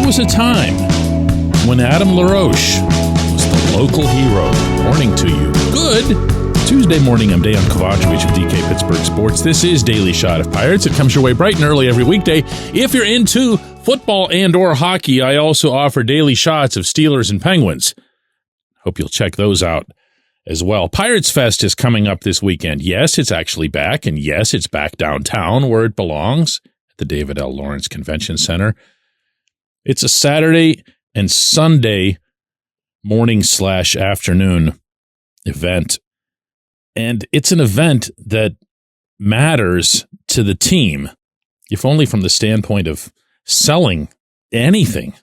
was a time when Adam LaRoche was the local hero. Morning to you. Good Tuesday morning. I'm Dejan Kovacevic of DK Pittsburgh Sports. This is Daily Shot of Pirates. It comes your way bright and early every weekday. If you're into football and or hockey, I also offer daily shots of Steelers and Penguins. Hope you'll check those out as well. PiratesFest is coming up this weekend. Yes, it's actually back, and yes, it's back downtown where it belongs, at the David L. Lawrence Convention Center. It's a Saturday and Sunday morning/afternoon event, and it's an event that matters to the team, if only from the standpoint of selling anything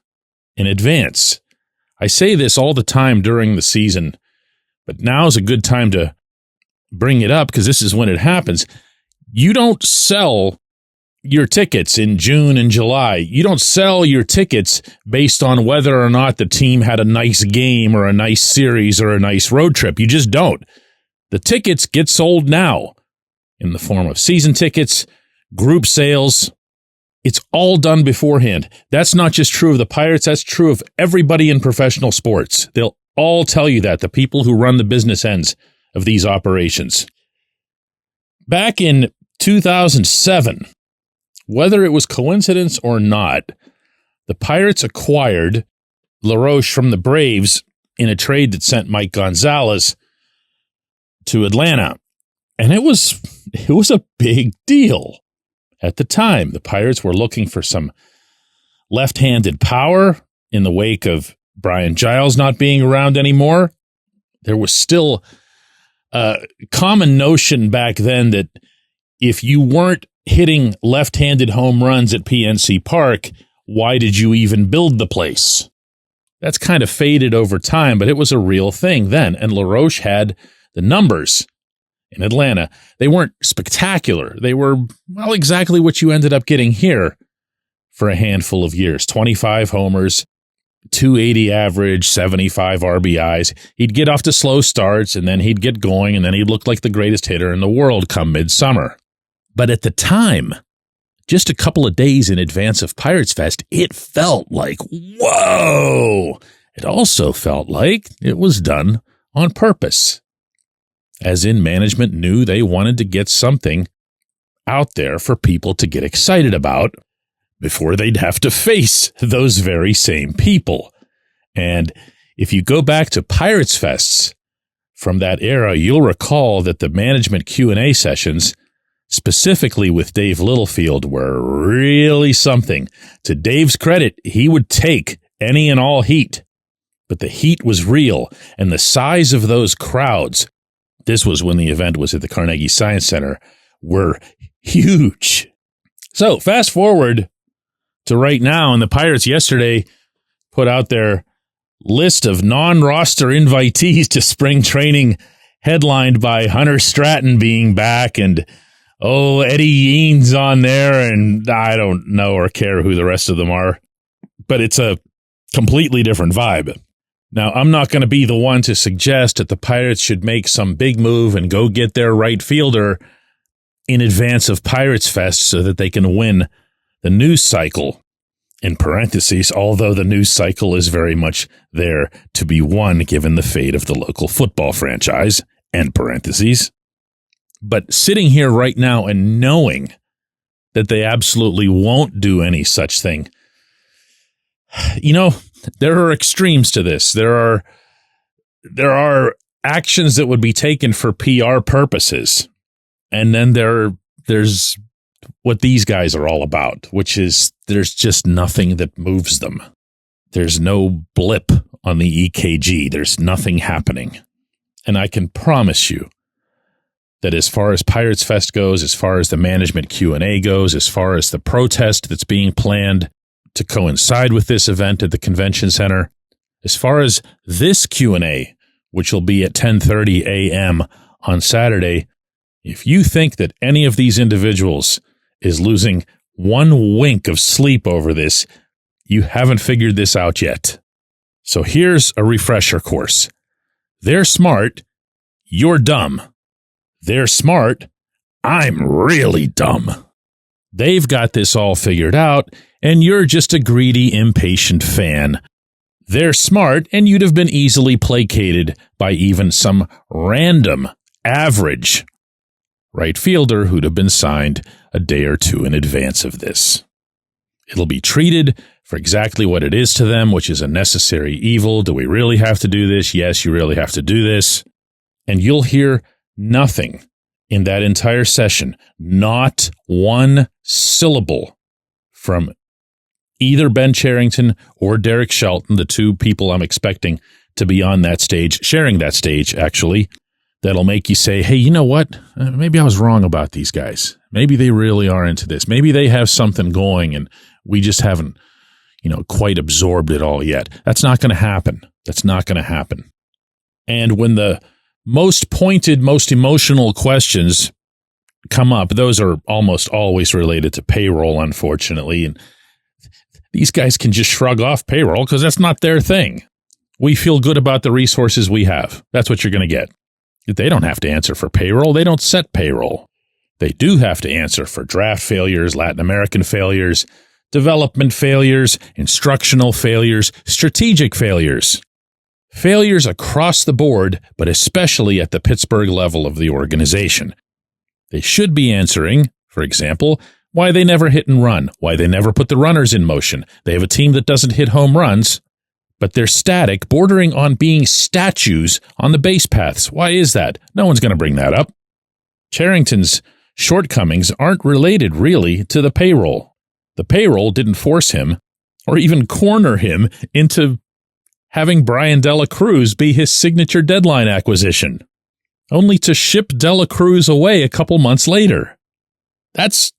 in advance. I say this all the time during the season, but now's a good time to bring it up because this is when it happens. You don't sell your tickets in June and July. You don't sell your tickets based on whether or not the team had a nice game or a nice series or a nice road trip. You just don't. The tickets get sold now in the form of season tickets, group sales. It's all done beforehand. That's not just true of the Pirates. That's true of everybody in professional sports. They'll all tell you that, the people who run the business ends of these operations. Back in 2007, whether it was coincidence or not, the Pirates acquired LaRoche from the Braves in a trade that sent Mike Gonzalez to Atlanta. And it was a big deal. At the time, the Pirates were looking for some left-handed power in the wake of Brian Giles not being around anymore. There was still a common notion back then that if you weren't hitting left-handed home runs at PNC Park, why did you even build the place? That's kind of faded over time, but it was a real thing then, and LaRoche had the numbers in Atlanta. They weren't spectacular. They were, well, exactly what you ended up getting here for a handful of years. 25 homers, 280 average, 75 RBIs. He'd get off to slow starts, and then he'd get going, and then he'd look like the greatest hitter in the world come midsummer. But at the time, just a couple of days in advance of PiratesFest, it felt like, whoa! It also felt like it was done on purpose. As in, management knew they wanted to get something out there for people to get excited about before they'd have to face those very same people. And if you go back to PiratesFests from that era, you'll recall that the management Q&A sessions, specifically with Dave Littlefield, were really something. To Dave's credit, he would take any and all heat, but the heat was real, and the size of those crowds, this was when the event was at the Carnegie Science Center, were huge. So fast forward to right now, and the Pirates yesterday put out their list of non-roster invitees to spring training, headlined by Hunter Stratton being back, and Eddie Yean's on there, and I don't know or care who the rest of them are, but it's a completely different vibe. Now, I'm not going to be the one to suggest that the Pirates should make some big move and go get their right fielder in advance of PiratesFest so that they can win the news cycle, in parentheses, although the news cycle is very much there to be won given the fate of the local football franchise, end parentheses. But sitting here right now and knowing that they absolutely won't do any such thing, you know, there are extremes to this. There are actions that would be taken for PR purposes. And then there's what these guys are all about, which is there's just nothing that moves them. There's no blip on the EKG. There's nothing happening. And I can promise you that as far as PiratesFest goes, as far as the management Q&A goes, as far as the protest that's being planned to coincide with this event at the convention center, as far as this Q&A, which will be at 10:30 a.m. on Saturday, if you think that any of these individuals is losing one wink of sleep over this, you haven't figured this out yet. So here's a refresher course. They're smart, you're dumb. They're smart, I'm really dumb. They've got this all figured out, and you're just a greedy, impatient fan. They're smart, and you'd have been easily placated by even some random, average right fielder who'd have been signed a day or two in advance of this. It'll be treated for exactly what it is to them, which is a necessary evil. Do we really have to do this? Yes, you really have to do this. And you'll hear nothing in that entire session, not one syllable from either Ben Cherington or Derek Shelton, the two people I'm expecting to be on that stage, sharing that stage, actually, that'll make you say, hey, you know what? Maybe I was wrong about these guys. Maybe they really are into this. Maybe they have something going and we just haven't, quite absorbed it all yet. That's not going to happen. That's not going to happen. And when the most pointed, most emotional questions come up, those are almost always related to payroll, unfortunately. And these guys can just shrug off payroll because that's not their thing. We feel good about the resources we have. That's what you're going to get. They don't have to answer for payroll. They don't set payroll. They do have to answer for draft failures, Latin American failures, development failures, instructional failures, strategic failures. Failures across the board, but especially at the Pittsburgh level of the organization. They should be answering, for example, why they never hit and run, why they never put the runners in motion. They have a team that doesn't hit home runs, but they're static, bordering on being statues on the base paths. Why is that? No one's going to bring that up. Cherington's shortcomings aren't related, really, to the payroll. The payroll didn't force him or even corner him into having Brian Dela Cruz be his signature deadline acquisition, only to ship Dela Cruz away a couple months later. That's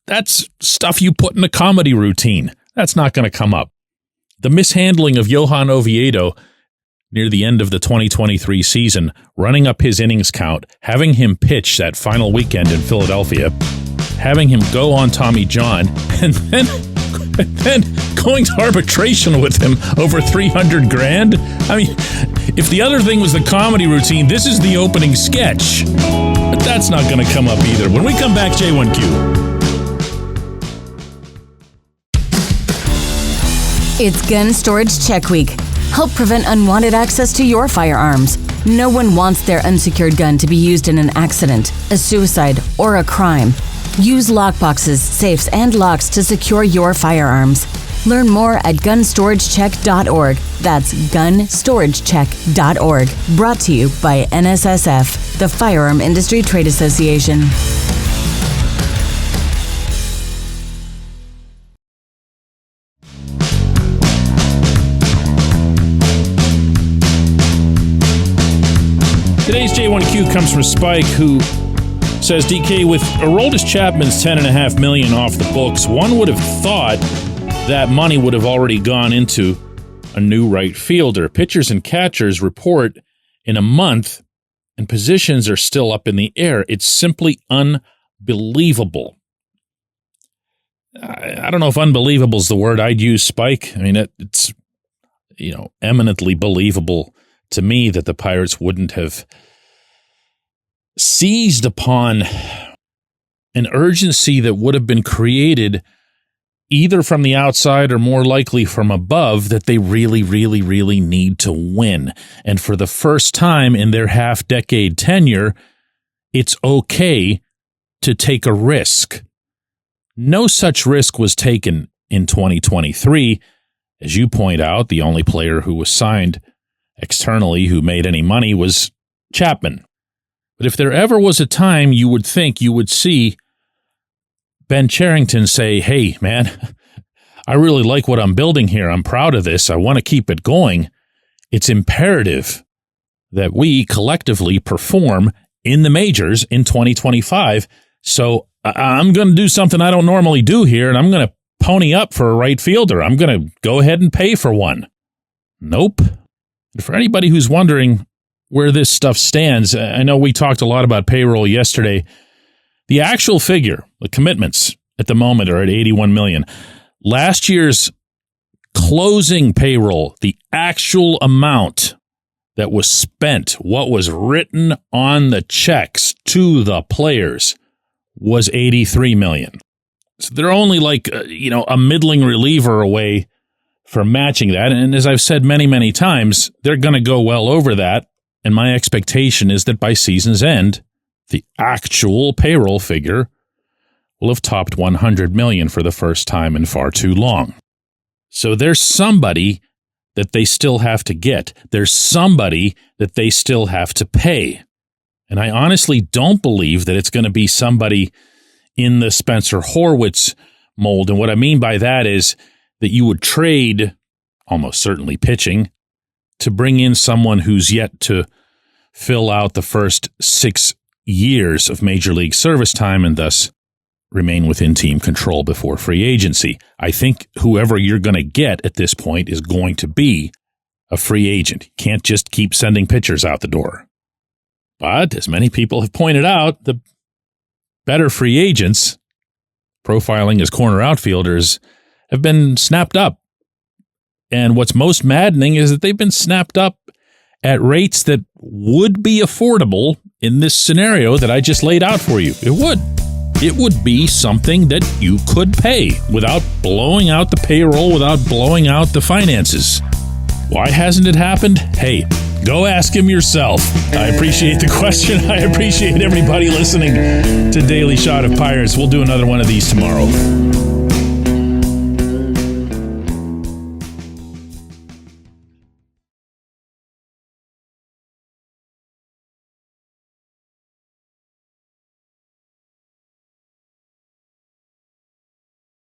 stuff you put in a comedy routine. That's not going to come up. The mishandling of Johan Oviedo near the end of the 2023 season, running up his innings count, having him pitch that final weekend in Philadelphia, having him go on Tommy John, and then going to arbitration with him over $300,000. I mean, if the other thing was the comedy routine, this is the opening sketch. But that's not going to come up either. When we come back, J1Q. It's Gun Storage Check Week. Help prevent unwanted access to your firearms. No one wants their unsecured gun to be used in an accident, a suicide, or a crime. Use lockboxes, safes, and locks to secure your firearms. Learn more at gunstoragechek.org. That's gunstoragechek.org. Brought to you by NSSF, the Firearm Industry Trade Association. Today's J1Q comes from Spike, who says, DK, with Aroldis Chapman's $10.5 million off the books, one would have thought that money would have already gone into a new right fielder. Pitchers and catchers report in a month, and positions are still up in the air. It's simply unbelievable. I don't know if unbelievable is the word I'd use, Spike. I mean, it's eminently believable to me that the Pirates wouldn't have seized upon an urgency that would have been created either from the outside or more likely from above, that they really, really, really need to win. And for the first time in their half-decade tenure, it's okay to take a risk. No such risk was taken in 2023. As you point out, the only player who was signed externally who made any money was Chapman. But if there ever was a time you would think you would see Ben Cherington say, hey, man, I really like what I'm building here. I'm proud of this. I want to keep it going. It's imperative that we collectively perform in the majors in 2025. So I'm going to do something I don't normally do here, and I'm going to pony up for a right fielder. I'm going to go ahead and pay for one. Nope. For anybody who's wondering where this stuff stands, I know we talked a lot about payroll yesterday. The actual figure, the commitments at the moment are at $81 million. Last year's closing payroll, the actual amount that was spent, what was written on the checks to the players, was $83 million. So they're only like, a middling reliever away from matching that. And as I've said many, many times, they're going to go well over that. And my expectation is that by season's end, the actual payroll figure will have topped $100 million for the first time in far too long. So there's somebody that they still have to get. There's somebody that they still have to pay. And I honestly don't believe that it's going to be somebody in the Spencer Horwitz mold. And what I mean by that is that you would trade, almost certainly pitching, to bring in someone who's yet to fill out the first 6 years of Major League service time and thus remain within team control before free agency. I think whoever you're going to get at this point is going to be a free agent. You can't just keep sending pitchers out the door. But as many people have pointed out, the better free agents profiling as corner outfielders have been snapped up. And what's most maddening is that they've been snapped up at rates that would be affordable in this scenario that I just laid out for you. It would. It would be something that you could pay without blowing out the payroll, without blowing out the finances. Why hasn't it happened? Hey, go ask him yourself. I appreciate the question. I appreciate everybody listening to Daily Shot of Pirates. We'll do another one of these tomorrow.